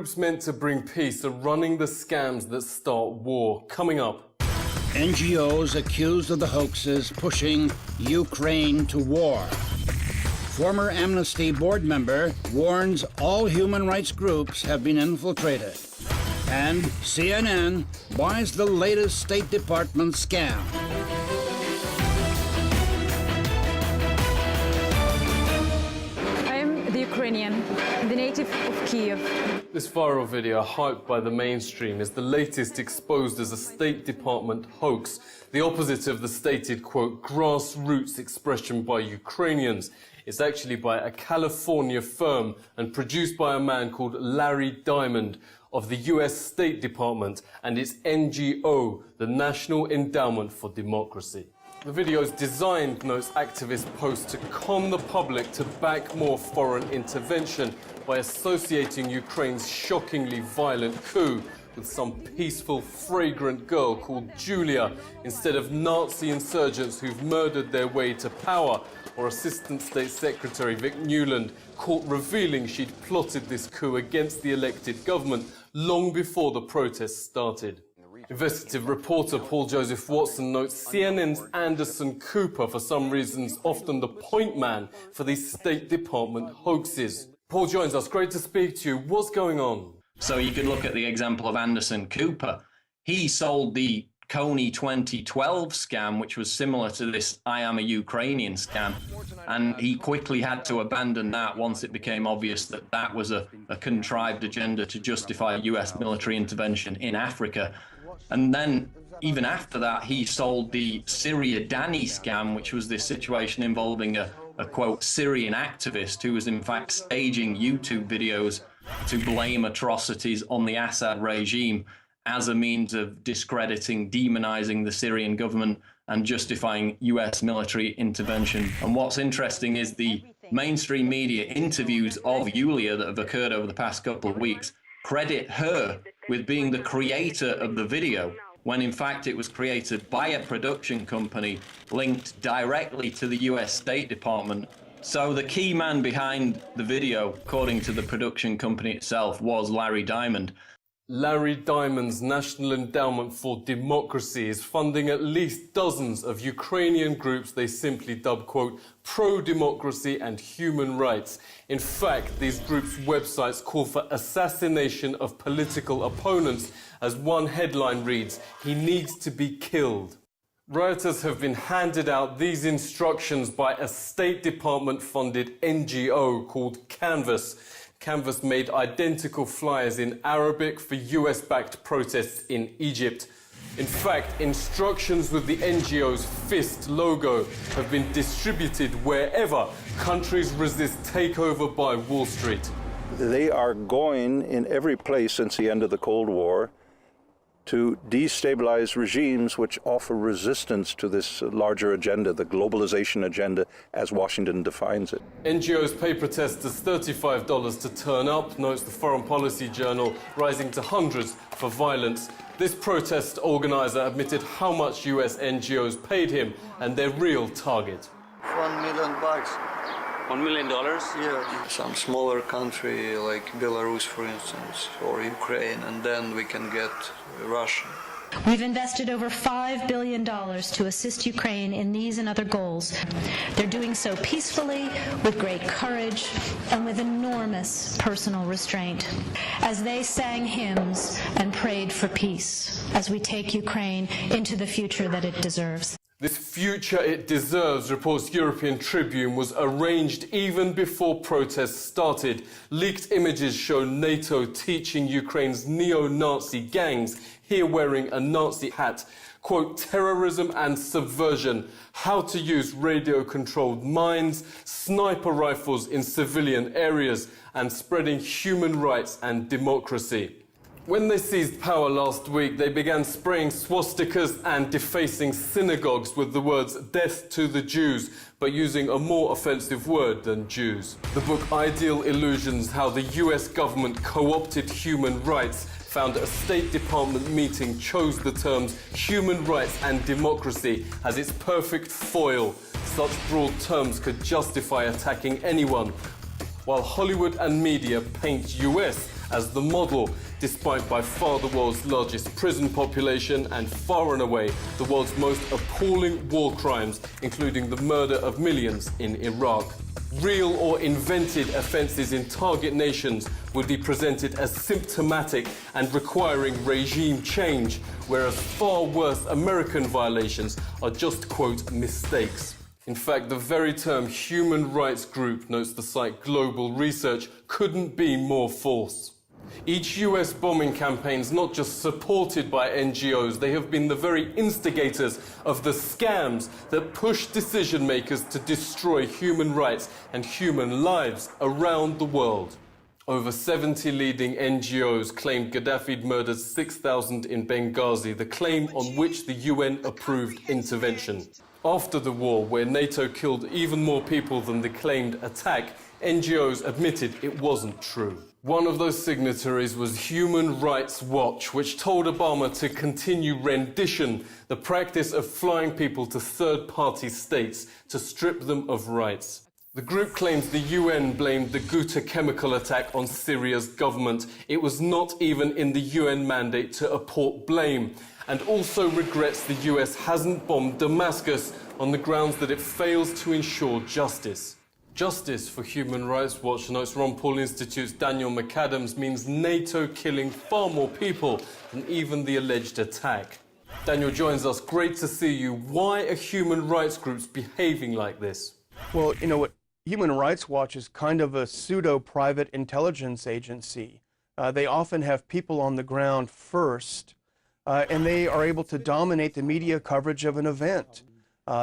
groups meant to bring peace are running the scams that start war. Coming up. NGOs accused of the hoaxes pushing Ukraine to war. Former Amnesty board member warns all human rights groups have been infiltrated. And CNN buys the latest State Department scam. Ukrainian, the native of Kiev. This viral video, hyped by the mainstream, is the latest exposed as a State Department hoax, the opposite of the stated, quote, grassroots expression by Ukrainians. It's actually by a California firm and produced by a man called Larry Diamond of the US State Department and its NGO, the National Endowment for Democracy. The video is designed, notes activist post, to con the public to back more foreign intervention by associating Ukraine's shockingly violent coup with some peaceful, fragrant girl called Julia, instead of Nazi insurgents who've murdered their way to power, or Assistant State Secretary Vic Newland, caught revealing she'd plotted this coup against the elected government long before the protests started. Investigative reporter Paul Joseph Watson notes CNN's Anderson Cooper, for some reasons, often the point man for these State Department hoaxes. Paul joins us. Great to speak to you. What's going on? So you could look at the example of Anderson Cooper. He sold the Kony 2012 scam, which was similar to this I am a Ukrainian scam, and he quickly had to abandon that once it became obvious that that was a contrived agenda to justify US military intervention in Africa. And then, even after that, he sold the Syria Danny scam, which was this situation involving a quote, Syrian activist who was in fact staging YouTube videos to blame atrocities on the Assad regime as a means of discrediting, demonizing the Syrian government and justifying US military intervention. And what's interesting is the mainstream media interviews of Yulia that have occurred over the past couple of weeks credit her with being the creator of the video, when in fact it was created by a production company linked directly to the US State Department. So the key man behind the video, according to the production company itself, was Larry Diamond. Larry Diamond's National Endowment for Democracy is funding at least dozens of Ukrainian groups they simply dub, quote, pro-democracy and human rights. In fact, these groups' websites call for assassination of political opponents. As one headline reads, he needs to be killed. Rioters have been handed out these instructions by a State Department-funded NGO called Canvas. Canvas made identical flyers in Arabic for US-backed protests in Egypt. In fact, instructions with the NGO's fist logo have been distributed wherever countries resist takeover by Wall Street. They are going in every place since the end of the Cold War to destabilize regimes which offer resistance to this larger agenda, the globalization agenda, as Washington defines it. NGOs pay protesters $35 to turn up, notes the Foreign Policy Journal, rising to hundreds for violence. This protest organizer admitted how much US NGOs paid him and their real target. $1 million. $1 million? Yeah, some smaller country like Belarus, for instance, or Ukraine, and then we can get Russia. We've invested over $5 billion to assist Ukraine in these and other goals. They're doing so peacefully, with great courage, and with enormous personal restraint, as they sang hymns and prayed for peace, as we take Ukraine into the future that it deserves. This future it deserves, reports European Tribune, was arranged even before protests started. Leaked images show NATO teaching Ukraine's neo-Nazi gangs, here wearing a Nazi hat, quote, terrorism and subversion, how to use radio-controlled mines, sniper rifles in civilian areas, and spreading human rights and democracy. When they seized power last week, they began spraying swastikas and defacing synagogues with the words "death to the Jews," but using a more offensive word than Jews. The book Ideal Illusions: How the US Government Co-opted Human Rights found a State Department meeting chose the terms human rights and democracy as its perfect foil. Such broad terms could justify attacking anyone, while Hollywood and media paint US as the model, despite by far the world's largest prison population and far and away the world's most appalling war crimes, including the murder of millions in Iraq. Real or invented offences in target nations would be presented as symptomatic and requiring regime change, whereas far worse American violations are just, quote, mistakes. In fact, the very term human rights group, notes the site Global Research, couldn't be more false. Each US bombing campaign is not just supported by NGOs, they have been the very instigators of the scams that push decision makers to destroy human rights and human lives around the world. Over 70 leading NGOs claimed Gaddafi murdered 6,000 in Benghazi, the claim on which the UN approved intervention. After the war, where NATO killed even more people than the claimed attack, NGOs admitted it wasn't true. One of those signatories was Human Rights Watch, which told Obama to continue rendition, the practice of flying people to third-party states to strip them of rights. The group claims the UN blamed the Ghouta chemical attack on Syria's government. It was not even in the UN mandate to apport blame, and also regrets the US hasn't bombed Damascus on the grounds that it fails to ensure justice. Justice, for Human Rights Watch, notes Ron Paul Institute's Daniel McAdams, means NATO killing far more people than even the alleged attack. Daniel joins us. Great to see you. Why are human rights groups behaving like this? Well, you know what? Human Rights Watch is kind of a pseudo-private intelligence agency. They often have people on the ground first, and they are able to dominate the media coverage of an event.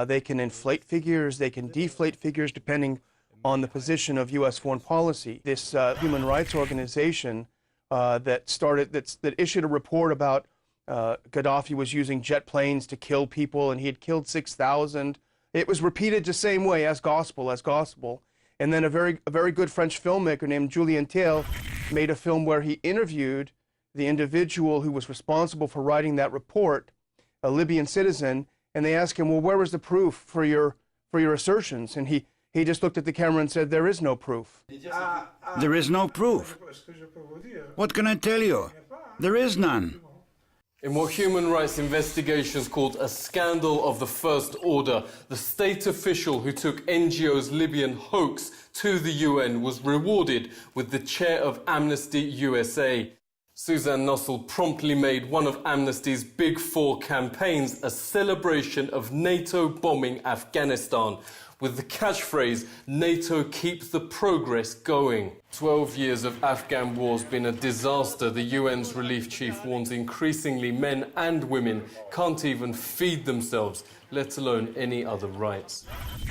They can inflate figures, they can deflate figures depending on the position of U.S. foreign policy. This human rights organization that issued a report about Gaddafi was using jet planes to kill people, and he had killed 6,000. It was repeated the same way, as gospel. And then a very good French filmmaker named Julien Thiel made a film where he interviewed the individual who was responsible for writing that report, a Libyan citizen, and they asked him, well, where was the proof for your assertions? And he just looked at the camera and said, there is no proof. There is no proof. What can I tell you? There is none. In what human rights investigations called a scandal of the first order, the state official who took NGO's Libyan hoax to the UN was rewarded with the chair of Amnesty USA. Suzanne Nussel promptly made one of Amnesty's Big Four campaigns a celebration of NATO bombing Afghanistan, with the catchphrase, NATO keeps the progress going. 12 years of Afghan war's been a disaster. The UN's relief chief warns increasingly men and women can't even feed themselves, let alone any other rights.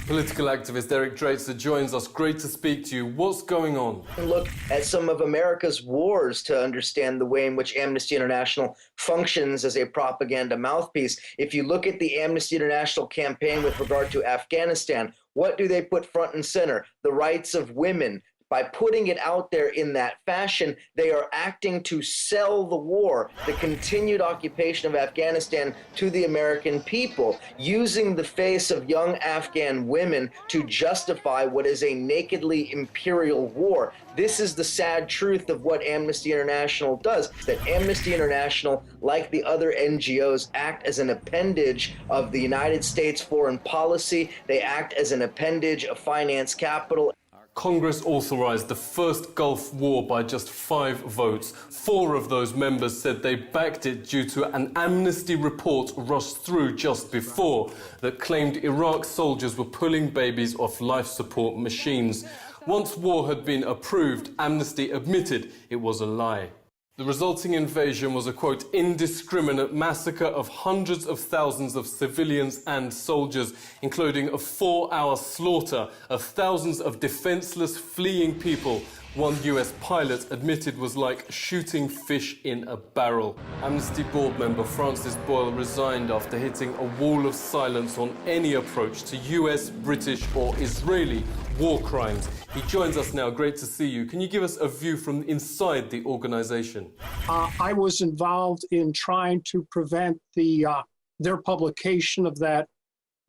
Political activist Eric Draitser joins us. Great to speak to you. What's going on? Look at some of America's wars to understand the way in which Amnesty International functions as a propaganda mouthpiece. If you look at the Amnesty International campaign with regard to Afghanistan, what do they put front and center? The rights of women. By putting it out there in that fashion, they are acting to sell the war, the continued occupation of Afghanistan, to the American people, using the face of young Afghan women to justify what is a nakedly imperial war. This is the sad truth of what Amnesty International does, that Amnesty International, like the other NGOs, act as an appendage of the United States foreign policy. They act as an appendage of finance capital. Congress authorized the first Gulf War by just 5 votes. 4 of those members said they backed it due to an amnesty report rushed through just before that claimed Iraq soldiers were pulling babies off life support machines. Once war had been approved, Amnesty admitted it was a lie. The resulting invasion was a, quote, indiscriminate massacre of hundreds of thousands of civilians and soldiers, including a 4-hour slaughter of thousands of defenseless fleeing people. One US pilot admitted was like shooting fish in a barrel. Amnesty board member Francis Boyle resigned after hitting a wall of silence on any approach to US, British or Israeli war crimes. He joins us now. Great to see you. Can you give us a view from inside the organization? I was involved in trying to prevent their publication of that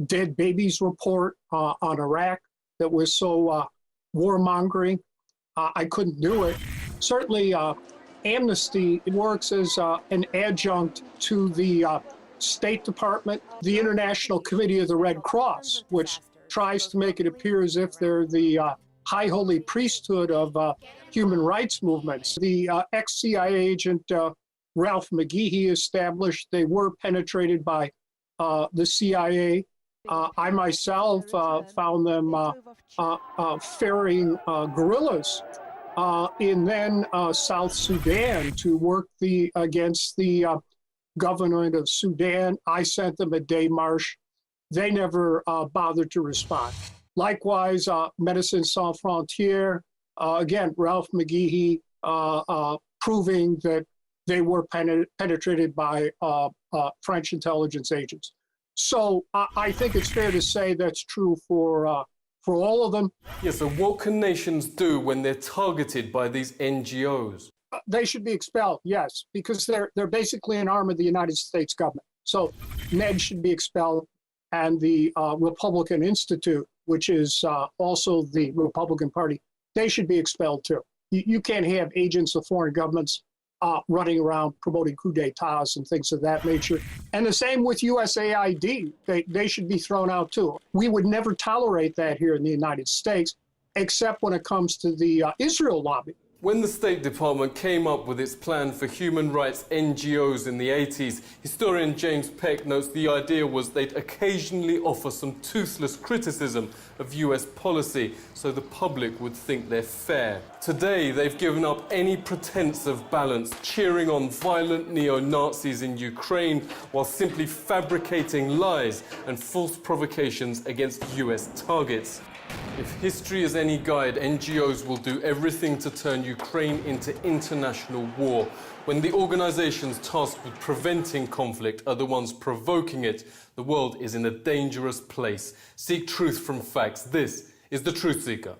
dead babies report on Iraq that was so warmongering. I couldn't do it. Certainly, Amnesty works as an adjunct to the State Department, the International Committee of the Red Cross, which tries to make it appear as if they're the high holy priesthood of human rights movements. The ex-CIA agent Ralph McGehee established they were penetrated by the CIA. I myself found them ferrying guerrillas in then South Sudan to work against the government of Sudan. I sent them a démarche. They never bothered to respond. Likewise, Médecins Sans Frontières, again, Ralph McGehee proving that they were penetrated by French intelligence agents. So I think it's fair to say that's true for all of them. Yeah, so what can nations do when they're targeted by these NGOs? They should be expelled, yes, because they're basically an arm of the United States government. So NED should be expelled, and the Republican Institute, which is also the Republican Party, they should be expelled too. You can't have agents of foreign governments running around promoting coups d'etats and things of that nature. And the same with USAID. They should be thrown out too. We would never tolerate that here in the United States, except when it comes to the Israel lobby. When the State Department came up with its plan for human rights NGOs in the 80s, historian James Peck notes the idea was they'd occasionally offer some toothless criticism of US policy so the public would think they're fair. Today, they've given up any pretense of balance, cheering on violent neo-Nazis in Ukraine while simply fabricating lies and false provocations against US targets. If history is any guide, NGOs will do everything to turn Ukraine into international war. When the organizations tasked with preventing conflict are the ones provoking it, the world is in a dangerous place. Seek truth from facts. This is The Truth Seeker.